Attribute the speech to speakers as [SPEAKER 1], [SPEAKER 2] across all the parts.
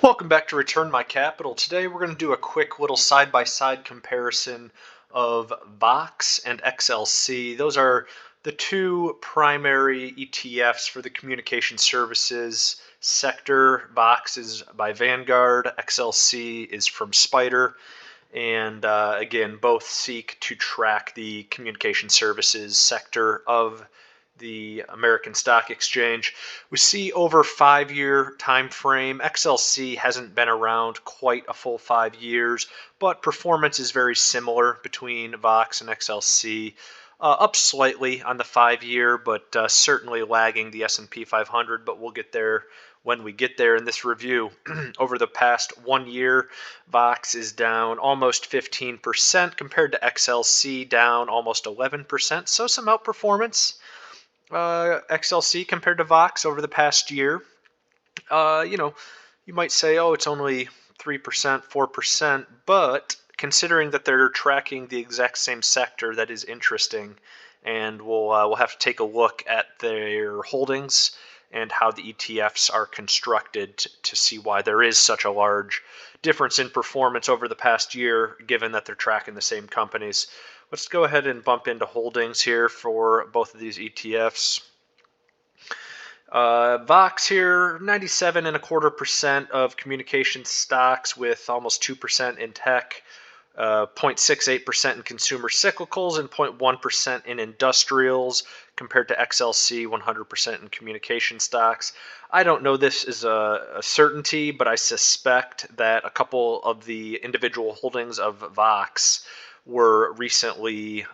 [SPEAKER 1] Welcome back to Return My Capital. Today we're going to do a quick little side-by-side comparison of VOX and XLC. Those are the two primary ETFs for the communication services sector. VOX is by Vanguard, XLC is from SPDR, and again, both seek to track the communication services sector of the American Stock Exchange. We see over 5-year time frame. XLC hasn't been around quite a full 5 years, but performance is very similar between VOX and XLC. Up slightly on the 5-year, but certainly lagging the S&P 500, but we'll get there when we get there in this review. Over the past 1 year, VOX is down almost 15% compared to XLC, down almost 11%, so some outperformance. XLC compared to VOX over the past year. You might say, oh, it's only 3%, 4%, but considering that they're tracking the exact same sector, that is interesting. And we'll have to take a look at their holdings and how the ETFs are constructed to see why there is such a large difference in performance over the past year, given that they're tracking the same companies. Let's go ahead and bump into holdings here for both of these ETFs. VOX here, 97.25% of communication stocks with almost 2% in tech, 0.68% in consumer cyclicals, and 0.1% in industrials, compared to XLC, 100% in communication stocks. I don't know this is a certainty, but I suspect that a couple of the individual holdings of VOX were recently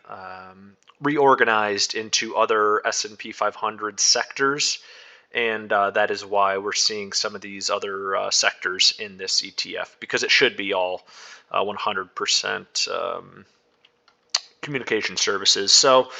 [SPEAKER 1] reorganized into other S&P 500 sectors, and that is why we're seeing some of these other sectors in this ETF, because it should be all 100% communication services. So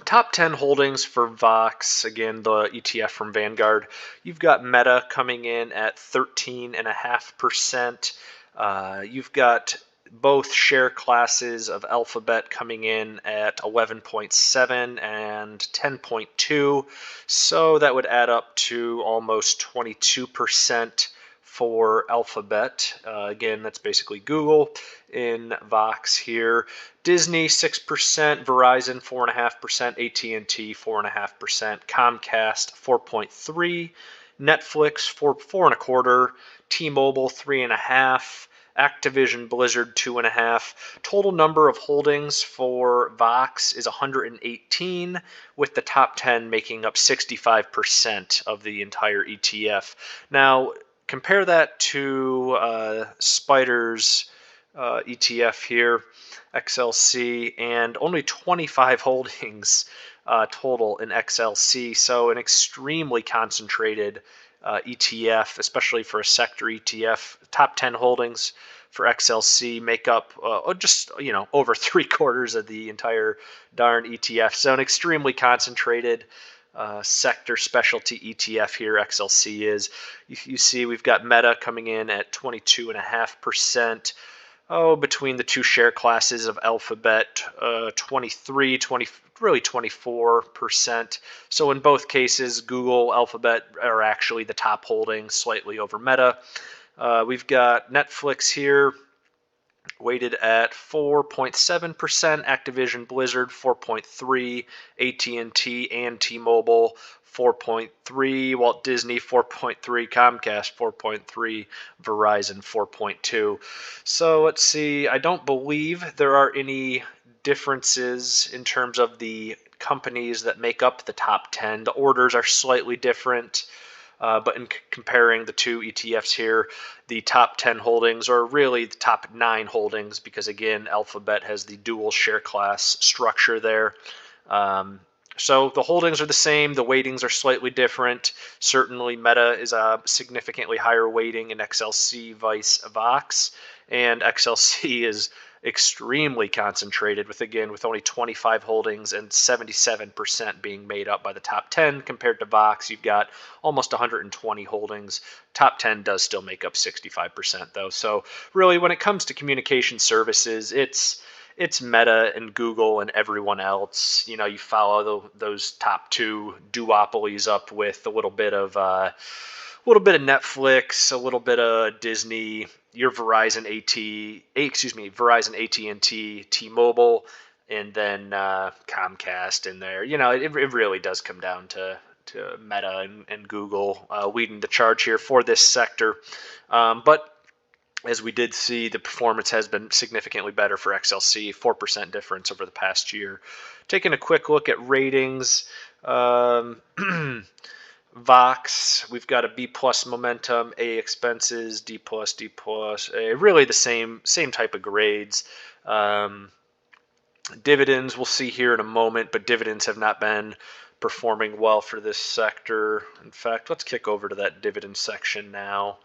[SPEAKER 1] top 10 holdings for VOX, again, the ETF from Vanguard. You've got Meta coming in at 13.5%. You've got both share classes of Alphabet coming in at 11.7 and 10.2. So that would add up to almost 22% for Alphabet. Again, that's basically Google in VOX here. Disney 6%, Verizon 4.5%, AT&T 4.5%, Comcast 4.3%, Netflix 4.25%, T-Mobile 3.5%. Activision Blizzard 2.5. Total number of holdings for VOX is 118, with the top 10 making up 65% of the entire ETF. Now, compare that to SPDR's ETF here, XLC, and only 25 holdings total in XLC, so an extremely concentrated ETF, especially for a sector ETF. Top 10 holdings for XLC make up just over 3/4 of the entire darn ETF. So an extremely concentrated sector specialty ETF here. XLC is. You see, we've got Meta coming in at 22.5%. Between the two share classes of Alphabet, 23, 20, really 24%. So in both cases, Google, Alphabet are actually the top holdings, slightly over Meta. We've got Netflix here, weighted at 4.7%, Activision Blizzard 4.3%, AT&T and T-Mobile 4.3%, Walt Disney 4.3%, Comcast 4.3%, Verizon 4.2%. So let's see, I don't believe there are any differences in terms of the companies that make up the top 10. The orders are slightly different. But in comparing the two ETFs here, the top 10 holdings are really the top 9 holdings, because again, Alphabet has the dual share class structure there. So the holdings are the same, the weightings are slightly different. Certainly Meta is a significantly higher weighting in XLC vice VOX, and XLC is extremely concentrated with only 25 holdings and 77% being made up by the top 10, compared to VOX. You've got almost 120 holdings. Top 10 does still make up 65% though. So really, when it comes to communication services, it's Meta and Google and everyone else. You follow those top two duopolies up with a little bit of little bit of Netflix, a little bit of Disney, your Verizon Verizon AT&T, T-Mobile, and then Comcast in there. It really does come down to Meta and Google leading the charge here for this sector. But as we did see, the performance has been significantly better for XLC, 4% difference over the past year. Taking a quick look at ratings, VOX, we've got a B plus momentum, A expenses, D plus, D plus, A, really the same type of grades. Dividends, we'll see here in a moment, but dividends have not been performing well for this sector. In fact, let's kick over to that dividend section now.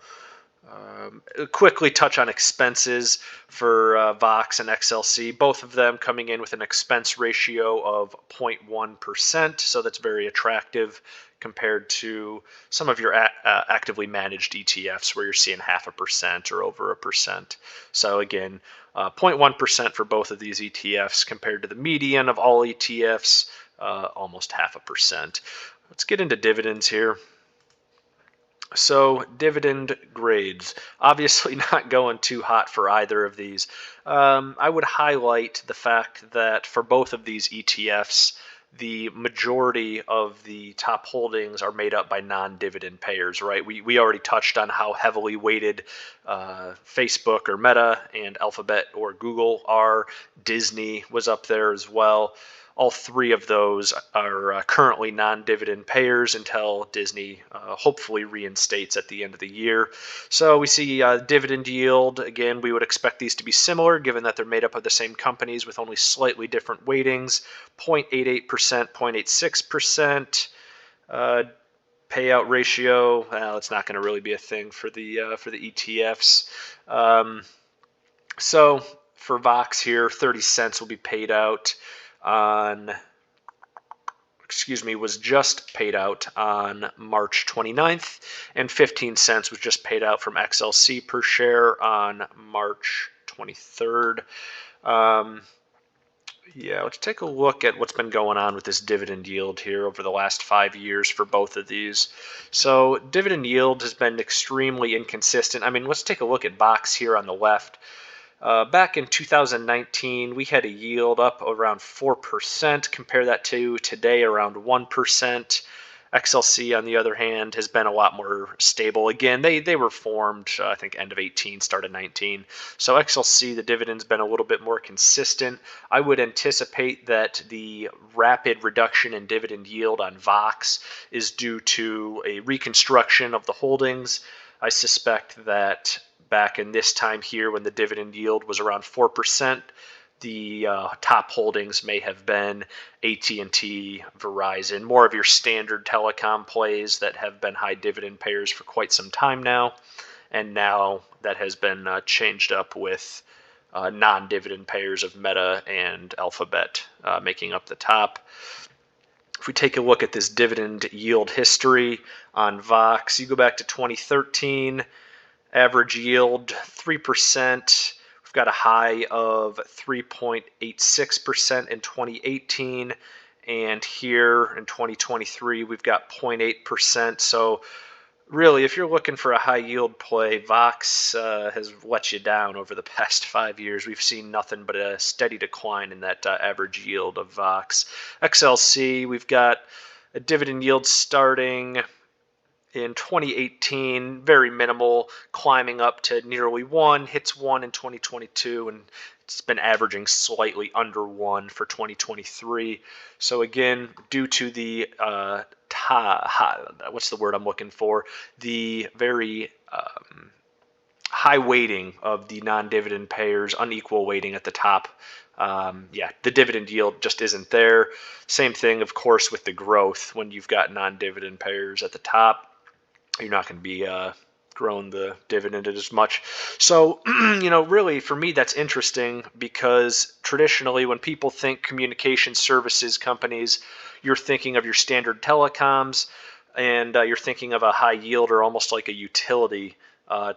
[SPEAKER 1] Quickly touch on expenses for VOX and XLC, both of them coming in with an expense ratio of 0.1%, so that's very attractive compared to some of your actively managed ETFs where you're seeing 0.5% or over 1%. So again, 0.1% for both of these ETFs compared to the median of all ETFs, almost 0.5%. Let's get into dividends here. So dividend grades, obviously not going too hot for either of these. I would highlight the fact that for both of these ETFs, the majority of the top holdings are made up by non-dividend payers, right? We already touched on how heavily weighted Facebook or Meta and Alphabet or Google are. Disney was up there as well. All three of those are currently non-dividend payers until Disney hopefully reinstates at the end of the year. So we see dividend yield. Again, we would expect these to be similar given that they're made up of the same companies with only slightly different weightings, 0.88%, 0.86%. Payout ratio, well, it's not going to really be a thing for the ETFs. So for VOX here, 30 cents will be paid out was just paid out on March 29th, and 15 cents was just paid out from XLC per share on March 23rd. Let's take a look at what's been going on with this dividend yield here over the last 5 years for both of these. So dividend yield has been extremely inconsistent. I mean, let's take a look at VOX here on the left. Back in 2019, we had a yield up around 4%. Compare that to today, around 1%. XLC, on the other hand, has been a lot more stable. Again, they were formed, I think, end of 18, start of 19. So XLC, the dividend's been a little bit more consistent. I would anticipate that the rapid reduction in dividend yield on VOX is due to a reconstruction of the holdings. I suspect that back in this time here when the dividend yield was around 4%, the top holdings may have been AT&T, Verizon, more of your standard telecom plays that have been high dividend payers for quite some time now. And now that has been changed up with non-dividend payers of Meta and Alphabet making up the top. If we take a look at this dividend yield history on VOX, you go back to 2013, average yield 3%. We've got a high of 3.86% in 2018, and here in 2023 we've got 0.8%. So really, if you're looking for a high yield play, VOX has let you down over the past 5 years. We've seen nothing but a steady decline in that average yield of VOX. XLC, we've got a dividend yield starting in 2018, very minimal, climbing up to nearly 1, hits 1 in 2022, and it's been averaging slightly under 1 for 2023. So again, due to the what's the word I'm looking for? The very high weighting of the non-dividend payers, unequal weighting at the top. The dividend yield just isn't there. Same thing, of course, with the growth. When you've got non-dividend payers at the top, you're not going to be growing the dividend as much. So, really for me, that's interesting because traditionally when people think communication services companies, you're thinking of your standard telecoms and you're thinking of a high yield or almost like a utility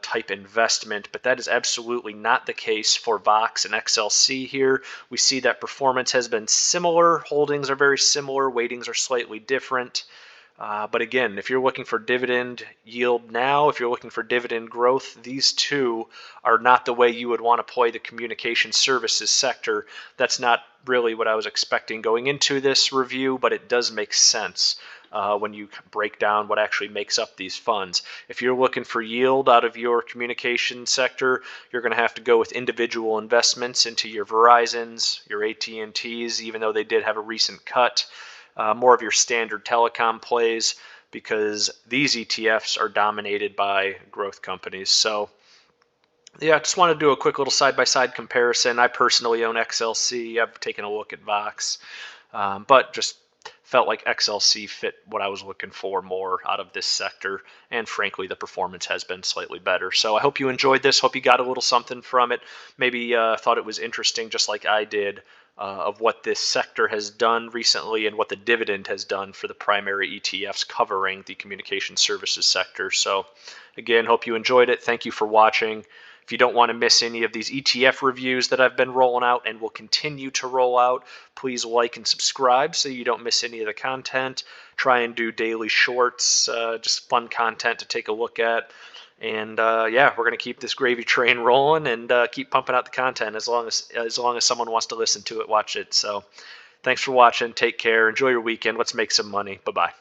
[SPEAKER 1] type investment, but that is absolutely not the case for VOX and XLC here. We see that performance has been similar. Holdings are very similar. Weightings are slightly different. But again, if you're looking for dividend yield now, if you're looking for dividend growth, these two are not the way you would want to play the communication services sector. That's not really what I was expecting going into this review, but it does make sense when you break down what actually makes up these funds. If you're looking for yield out of your communication sector, you're going to have to go with individual investments into your Verizons, your AT&Ts, even though they did have a recent cut. More of your standard telecom plays, because these ETFs are dominated by growth companies. So yeah, I just want to do a quick little side-by-side comparison. I personally own XLC. I've taken a look at VOX, but just felt like XLC fit what I was looking for more out of this sector, and frankly, the performance has been slightly better. So I hope you enjoyed this. Hope you got a little something from it. Maybe thought it was interesting, just like I did, of what this sector has done recently and what the dividend has done for the primary ETFs covering the communication services sector. So again, hope you enjoyed it. Thank you for watching. If you don't want to miss any of these ETF reviews that I've been rolling out and will continue to roll out, please like and subscribe so you don't miss any of the content. Try and do daily shorts, just fun content to take a look at. And yeah, we're going to keep this gravy train rolling and keep pumping out the content as long as someone wants to listen to it, watch it. So thanks for watching. Take care. Enjoy your weekend. Let's make some money. Bye-bye.